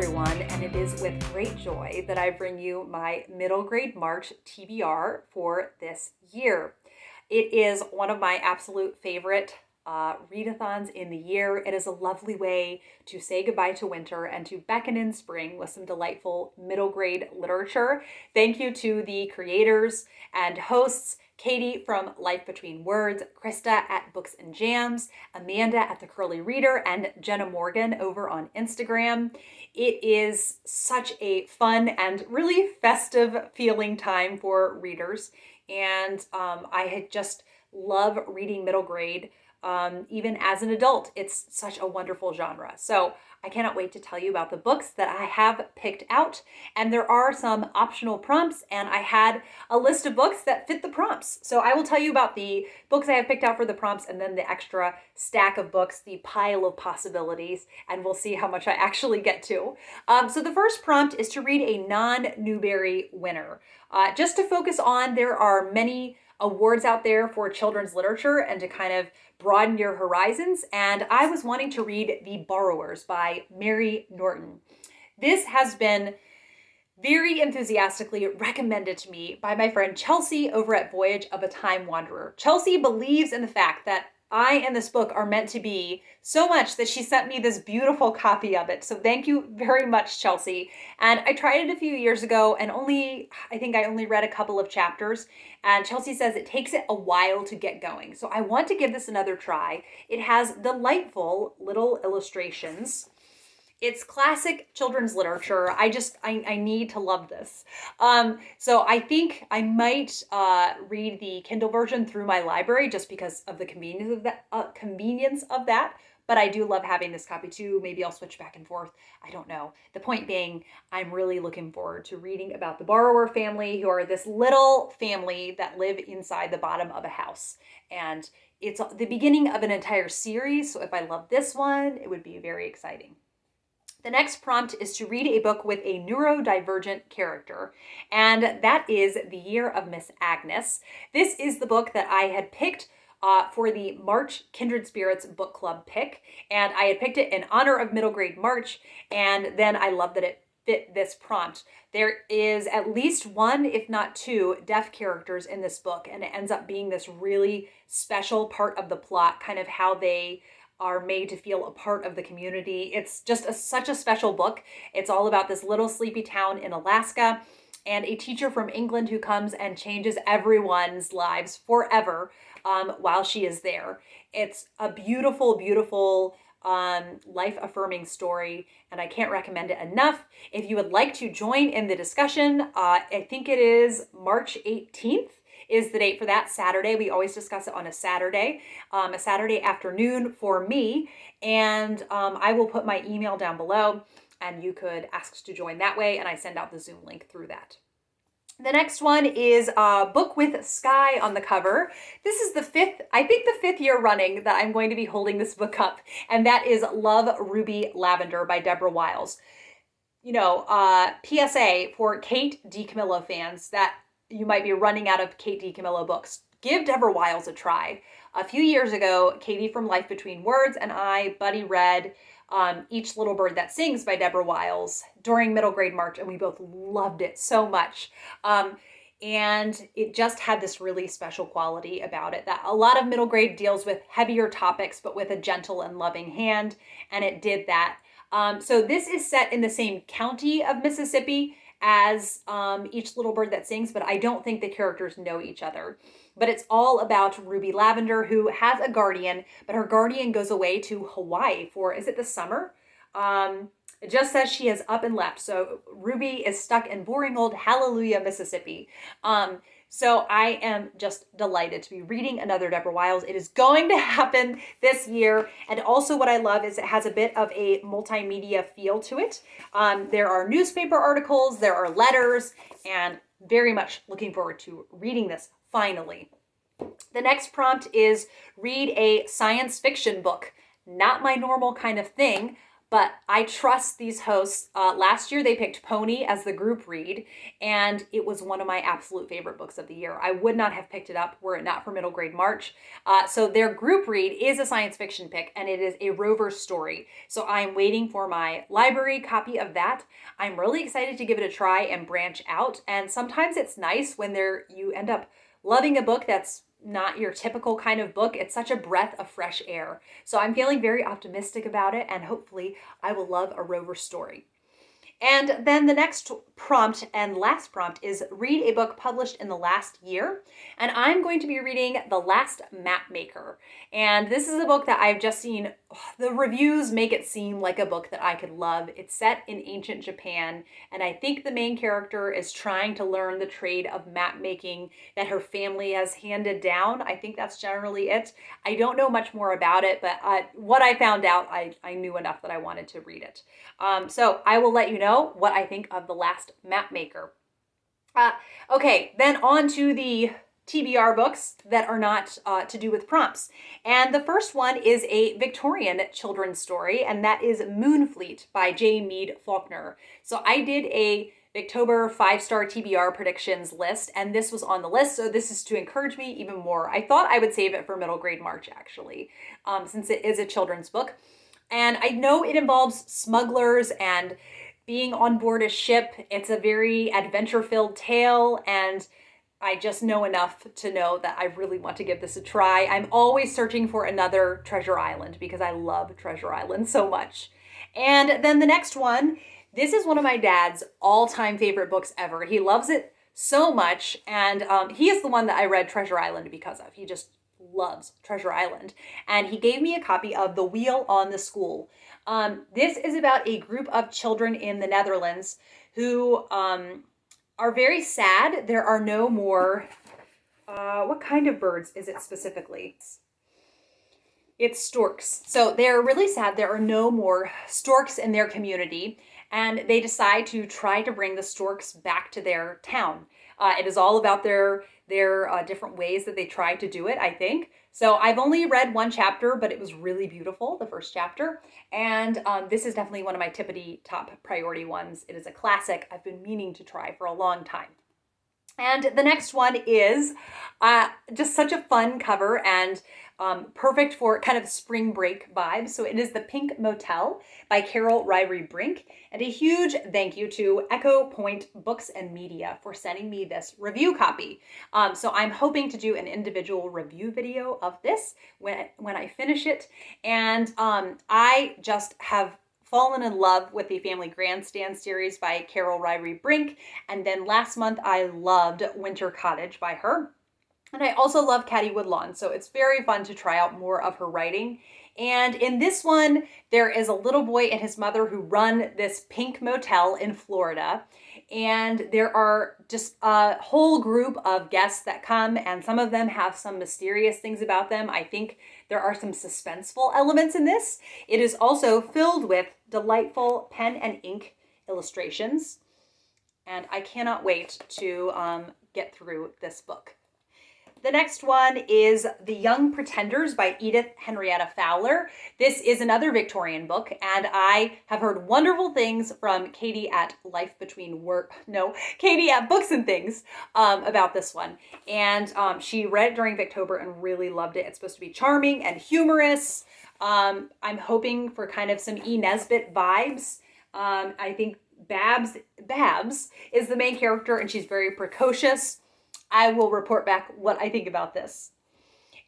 everyone, and it is with great joy that I bring you my middle grade March TBR for this year. It is one of my absolute favorite readathons in the year. It is a lovely way to say goodbye to winter and to beckon in spring with some delightful middle grade literature. Thank you to the creators and hosts, Katie from Life Between Words, Krista at Books and Jams, Amanda at The Curly Reader, and Jenna Morgan over on Instagram. It is such a fun and really festive feeling time for readers. And I had just love reading middle grade. Even as an adult, it's such a wonderful genre. So I cannot wait to tell you about the books that I have picked out. And there are some optional prompts, and I had a list of books that fit the prompts. So I will tell you about the books I have picked out for the prompts, and then the extra stack of books, the pile of possibilities, and we'll see how much I actually get to. So the first prompt is to read a non-Newbery winner. Just to focus on, there are many awards out there for children's literature and to kind of broaden your horizons. And I was wanting to read The Borrowers by Mary Norton. This has been very enthusiastically recommended to me by my friend Chelsea over at Voyage of a Time Wanderer. Chelsea believes in the fact that I and this book are meant to be so much that she sent me this beautiful copy of it. So thank you very much, Chelsea. And I tried it a few years ago and I think I only read a couple of chapters. And Chelsea says it takes it a while to get going. So I want to give this another try. It has delightful little illustrations. It's classic children's literature. I need to love this. So I think I might read the Kindle version through my library just because of the convenience of that. But I do love having this copy too. Maybe I'll switch back and forth. I don't know. The point being, I'm really looking forward to reading about the Borrower family, who are this little family that live inside the bottom of a house. And it's the beginning of an entire series. So if I love this one, it would be very exciting. The next prompt is to read a book with a neurodivergent character, and that is The Year of Miss Agnes. This is the book that I had picked for the March Kindred Spirits book club pick, and I had picked it in honor of middle grade March, and then I love that it fit this prompt. There is at least one, if not two, deaf characters in this book, and it ends up being this really special part of the plot, kind of how they are made to feel a part of the community. It's just such a special book. It's all about this little sleepy town in Alaska and a teacher from England who comes and changes everyone's lives forever while she is there. It's a beautiful, beautiful life-affirming story, and I can't recommend it enough. If you would like to join in the discussion, I think it is March 18th. Is the date for that, Saturday. We always discuss it on a Saturday afternoon for me. And I will put my email down below and you could ask to join that way. And I send out the Zoom link through that. The next one is a book with sky on the cover. This is the fifth year running that I'm going to be holding this book up. And that is Love, Ruby, Lavender by Deborah Wiles. You know, PSA for Kate DiCamillo fans that you might be running out of Kate DiCamillo books. Give Deborah Wiles a try. A few years ago, Katie from Life Between Words and I buddy read Each Little Bird That Sings by Deborah Wiles during middle grade March, and we both loved it so much. And it just had this really special quality about it that a lot of middle grade deals with heavier topics, but with a gentle and loving hand, and it did that. So this is set in the same county of Mississippi as Each Little Bird That Sings, but I don't think the characters know each other. But it's all about Ruby Lavender, who has a guardian, but her guardian goes away to Hawaii for, is it the summer? It just says she has up and left. So Ruby is stuck in boring old Hallelujah, Mississippi. So I am just delighted to be reading another Deborah Wiles. It is going to happen this year. And also what I love is it has a bit of a multimedia feel to it. There are newspaper articles, there are letters, and very much looking forward to reading this finally. The next prompt is read a science fiction book. Not my normal kind of thing, but I trust these hosts. Last year they picked Pony as the group read, and it was one of my absolute favorite books of the year. I would not have picked it up were it not for Middle Grade March. So their group read is a science fiction pick, and it is a Rover story. So I'm waiting for my library copy of that. I'm really excited to give it a try and branch out. And sometimes it's nice when you end up loving a book that's not your typical kind of book. It's such a breath of fresh air. So I'm feeling very optimistic about it, and hopefully I will love a Rover story. And then the next prompt and last prompt is read a book published in the last year. And I'm going to be reading The Last Mapmaker. And this is a book that I've just seen, the reviews make it seem like a book that I could love. It's set in ancient Japan, and I think the main character is trying to learn the trade of map making that her family has handed down. I think that's generally it. I don't know much more about it, but what I found out, I knew enough that I wanted to read it. So I will let you know what I think of The Last Mapmaker. Okay, then on to the TBR books that are not to do with prompts. And the first one is a Victorian children's story, and that is Moonfleet by J. Meade Falkner. So I did a October 5-star TBR predictions list, and this was on the list, so this is to encourage me even more. I thought I would save it for Middle Grade March, actually, since it is a children's book. And I know it involves smugglers and being on board a ship. It's a very adventure-filled tale, and I just know enough to know that I really want to give this a try. I'm always searching for another Treasure Island because I love Treasure Island so much. And then the next one, this is one of my dad's all-time favorite books ever. He loves it so much, and he is the one that I read Treasure Island because of. He just loves Treasure Island. And he gave me a copy of The Wheel on the School. This is about a group of children in the Netherlands who are very sad. There are no more, what kind of birds is it specifically? It's storks. So they're really sad. There are no more storks in their community, and they decide to try to bring the storks back to their town. It is all about their different ways that they try to do it, I think. So I've only read one chapter, but it was really beautiful, the first chapter. And this is definitely one of my tippity top priority ones. It is a classic I've been meaning to try for a long time. And the next one is just such a fun cover and perfect for kind of spring break vibes. So it is The Pink Motel by Ryrie Brink. And a huge thank you to Echo Point Books and Media for sending me this review copy. So I'm hoping to do an individual review video of this when I finish it. And I just have fallen in love with the Family Grandstand series by Ryrie Brink. And then last month I loved Winter Cottage by her. And I also love Caddy Woodlawn, so it's very fun to try out more of her writing. And in this one, there is a little boy and his mother who run this pink motel in Florida. And there are just a whole group of guests that come, and some of them have some mysterious things about them. I think there are some suspenseful elements in this. It is also filled with delightful pen and ink illustrations. And I cannot wait to get through this book. The next one is The Young Pretenders by Edith Henrietta Fowler. This is another Victorian book, and I have heard wonderful things from Katie at Katie at Books and Things about this one. And she read it during Victober and really loved it. It's supposed to be charming and humorous. I'm hoping for kind of some E. Nesbit vibes. I think Babs is the main character, and she's very precocious. I will report back what I think about this.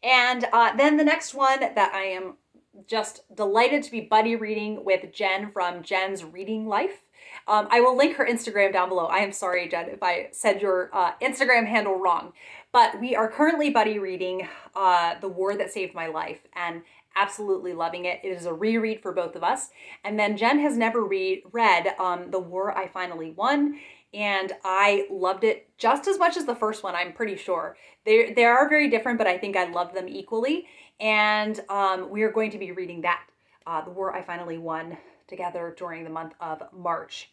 And then the next one that I am just delighted to be buddy reading with Jen from Jen's Reading Life. I will link her Instagram down below. I am sorry, Jen, if I said your Instagram handle wrong. But we are currently buddy reading The War That Saved My Life, and absolutely loving it. It is a reread for both of us. And then Jen has never read The War I Finally Won, and I loved it just as much as the first one, I'm pretty sure. They are very different, but I think I love them equally. And we are going to be reading that, The War I Finally Won, together during the month of March.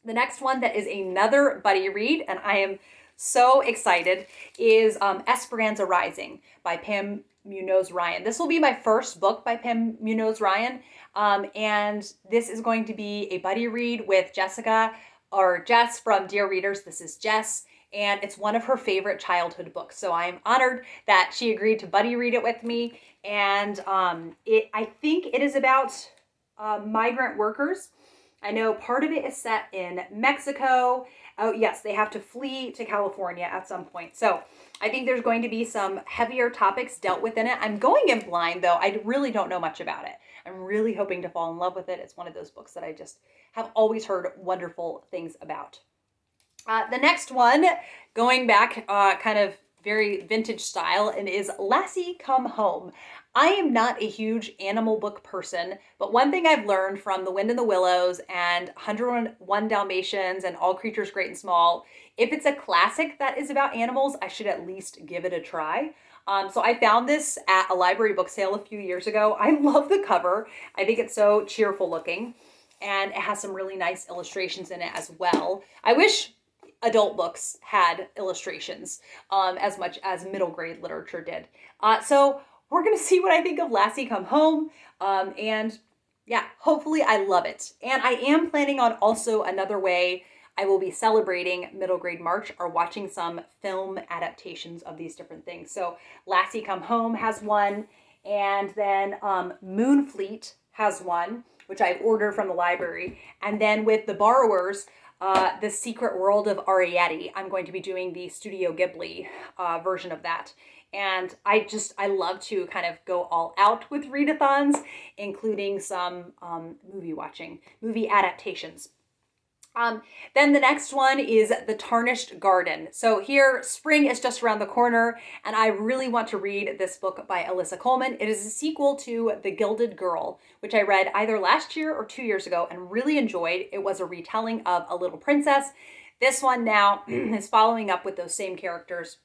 The next one that is another buddy read, and I am so excited, is Esperanza Rising by Pam Munoz Ryan. This will be my first book by Pam Munoz Ryan. And this is going to be a buddy read with Jessica, or Jess from Dear Readers. This is Jess, and it's one of her favorite childhood books. So I'm honored that she agreed to buddy read it with me. And I think it is about migrant workers. I know part of it is set in Mexico. Oh yes, they have to flee to California at some point. So I think there's going to be some heavier topics dealt with in it. I'm going in blind though. I really don't know much about it. I'm really hoping to fall in love with it. It's one of those books that I just have always heard wonderful things about. The next one, going back kind of very vintage style, and is Lassie Come Home. I am not a huge animal book person, but one thing I've learned from The Wind in the Willows and 101 Dalmatians and All Creatures Great and Small, if it's a classic that is about animals, I should at least give it a try. So I found this at a library book sale a few years ago. I love the cover. I think it's so cheerful looking, and it has some really nice illustrations in it as well. I wish adult books had illustrations as much as middle grade literature did. So we're going to see what I think of Lassie Come Home. And yeah, hopefully I love it. And I am planning on also another way I will be celebrating middle grade March or watching some film adaptations of these different things. So Lassie Come Home has one, and then Moonfleet has one, which I've ordered from the library. And then with The Borrowers, The Secret World of Arrietty, I'm going to be doing the Studio Ghibli version of that. And I love to kind of go all out with readathons, including some movie adaptations. Then the next one is The Tarnished Garden. So here, spring is just around the corner, and I really want to read this book by Alyssa Coleman. It is a sequel to The Gilded Girl, which I read either last year or 2 years ago and really enjoyed. It was a retelling of A Little Princess. This one now is following up with those same characters,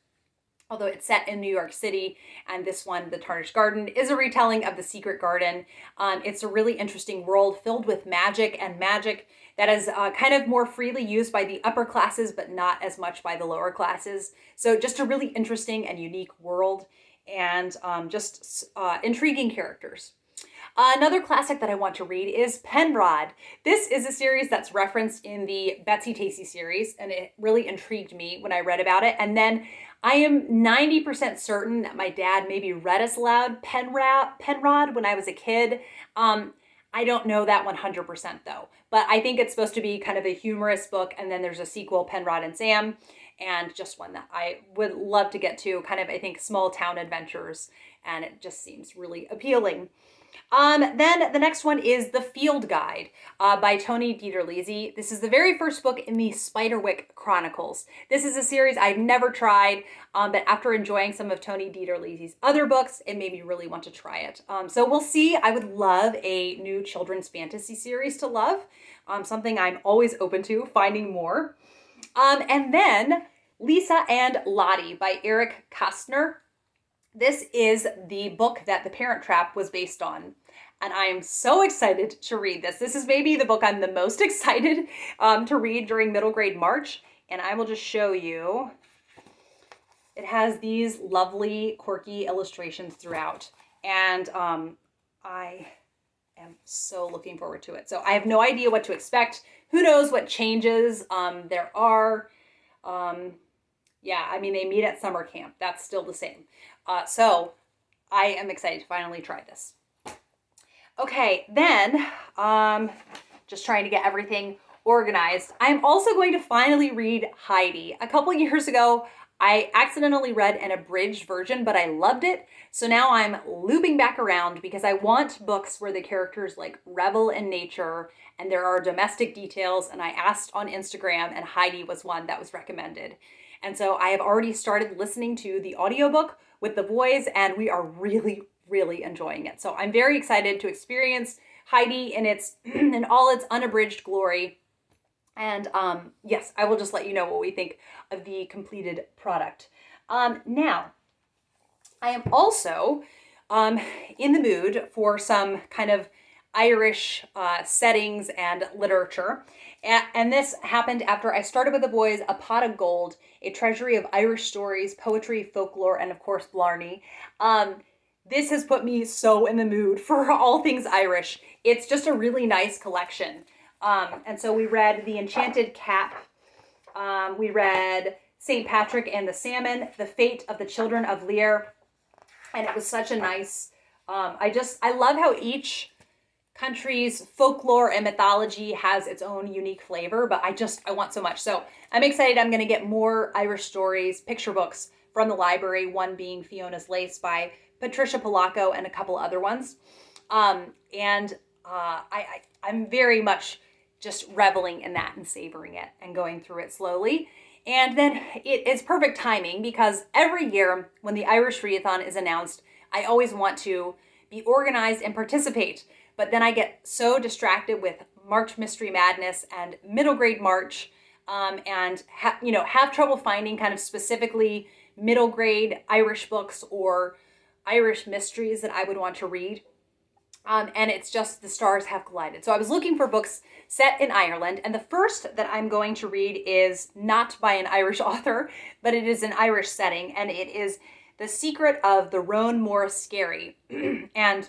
although it's set in New York City, and this one, The Tarnished Garden, is a retelling of The Secret Garden. It's a really interesting world filled with magic that is kind of more freely used by the upper classes, but not as much by the lower classes. So just a really interesting and unique world, and intriguing characters. Another classic that I want to read is Penrod. This is a series that's referenced in the Betsy Tacy series, and it really intrigued me when I read about it. And then I am 90% certain that my dad maybe read us aloud Penrod when I was a kid. I don't know that 100% though, but I think it's supposed to be kind of a humorous book, and then there's a sequel, Penrod and Sam, and just one that I would love to get to, kind of, I think, small town adventures, and it just seems really appealing. Then the next one is The Field Guide by Toni Dieterlese. This is the very first book in the Spiderwick Chronicles. This is a series I've never tried, but after enjoying some of Toni Dieterlese's other books, it made me really want to try it. So we'll see. I would love a new children's fantasy series to love, something I'm always open to finding more. And then Lisa and Lottie by Eric Kastner. This is the book that The Parent Trap was based on, and I am so excited to read this. This is maybe the book I'm the most excited to read during middle grade March, and I will just show you. It has these lovely, quirky illustrations throughout, and I am so looking forward to it. So I have no idea what to expect. Who knows what changes there are. Yeah, I mean, they meet at summer camp. That's still the same. So I am excited to finally try this. Okay, then just trying to get everything organized. I'm also going to finally read Heidi. A couple years ago, I accidentally read an abridged version, but I loved it. So now I'm looping back around because I want books where the characters like revel in nature and there are domestic details. And I asked on Instagram, and Heidi was one that was recommended. And so I have already started listening to the audiobook with the boys, and we are really, really enjoying it. So I'm very excited to experience Heidi in all its unabridged glory. And yes, I will just let you know what we think of the completed product. Now, I am also in the mood for some kind of Irish settings and literature. And this happened after I started with the boys A Pot of Gold, a treasury of Irish stories, poetry, folklore, and of course Blarney. this has put me so in the mood for all things Irish. It's just a really nice collection. And so we read The Enchanted Cap. We read St. Patrick and the Salmon, The Fate of the Children of Lear. And it was such a nice, I love how each country's folklore and mythology has its own unique flavor, but I want so much. So I'm excited. I'm going to get more Irish stories, picture books from the library, one being Fiona's Lace by Patricia Polacco and a couple other ones. I'm very much just reveling in that and savoring it and going through it slowly. And then it's perfect timing because every year when the Irish Readathon is announced, I always want to be organized and participate. But then I get so distracted with March Mystery Madness and middle grade March, and have trouble finding kind of specifically middle grade Irish books or Irish mysteries that I would want to read. And it's just the stars have collided. So I was looking for books set in Ireland, and the first that I'm going to read is not by an Irish author, but it is an Irish setting, and it is The Secret of the Roan Mor Scary. And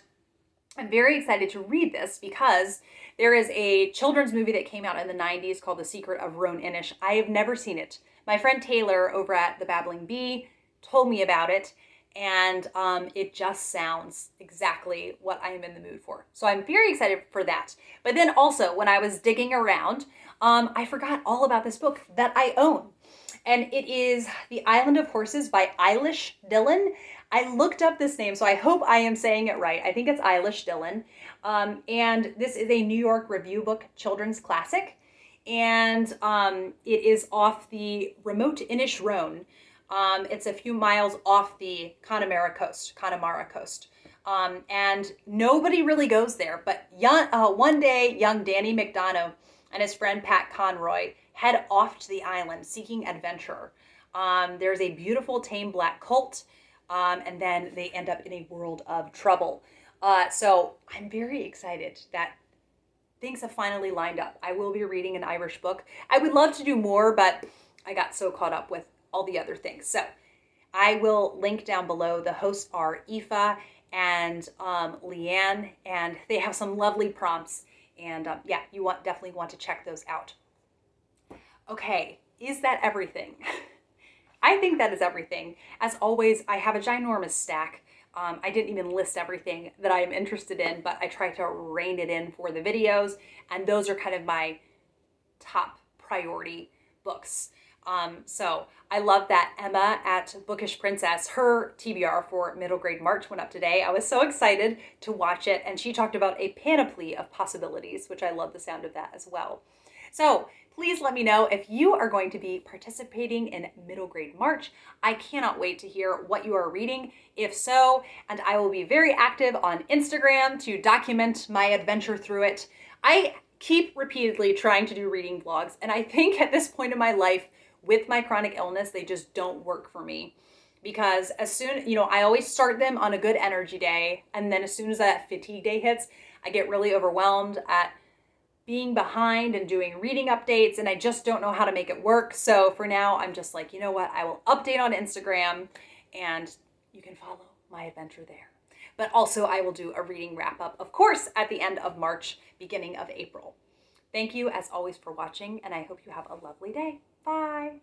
I'm very excited to read this because there is a children's movie that came out in the 90s called The Secret of Roan Inish. I have never seen it. My friend Taylor over at The Babbling Bee told me about it, and it just sounds exactly what I am in the mood for. So I'm very excited for that. But then also, when I was digging around, I forgot all about this book that I own. And it is The Island of Horses by Eilish Dillon. I looked up this name, so I hope I am saying it right. I think it's Eilish Dillon. And this is a New York Review Book children's classic. And it is off the remote Inish Roan. It's a few miles off the Connemara coast. And nobody really goes there. But one day, young Danny McDonough and his friend Pat Conroy head off to the island seeking adventure. There's a beautiful tame black colt, and then they end up in a world of trouble. So I'm very excited that things have finally lined up. I will be reading an Irish book. I would love to do more, but I got so caught up with all the other things. So I will link down below. The hosts are Aoife and Leanne, and they have some lovely prompts. And you definitely want to check those out. Okay, is that everything? I think that is everything. As always, I have a ginormous stack. I didn't even list everything that I am interested in, but I try to rein it in for the videos, and those are kind of my top priority books. So I love that Emma at Bookish Princess, her TBR for middle grade March went up today. I was so excited to watch it, and she talked about a panoply of possibilities, which I love the sound of that as well. So please let me know if you are going to be participating in middle grade March. I cannot wait to hear what you are reading, if so, and I will be very active on Instagram to document my adventure through it. I keep repeatedly trying to do reading vlogs, and I think at this point in my life, with my chronic illness, they just don't work for me. Because as soon, I always start them on a good energy day, and then as soon as that fatigue day hits, I get really overwhelmed at being behind and doing reading updates, and I just don't know how to make it work. So for now, I'm just like, you know what? I will update on Instagram, and you can follow my adventure there. But also, I will do a reading wrap-up, of course, at the end of March, beginning of April. Thank you, as always, for watching, and I hope you have a lovely day. Bye.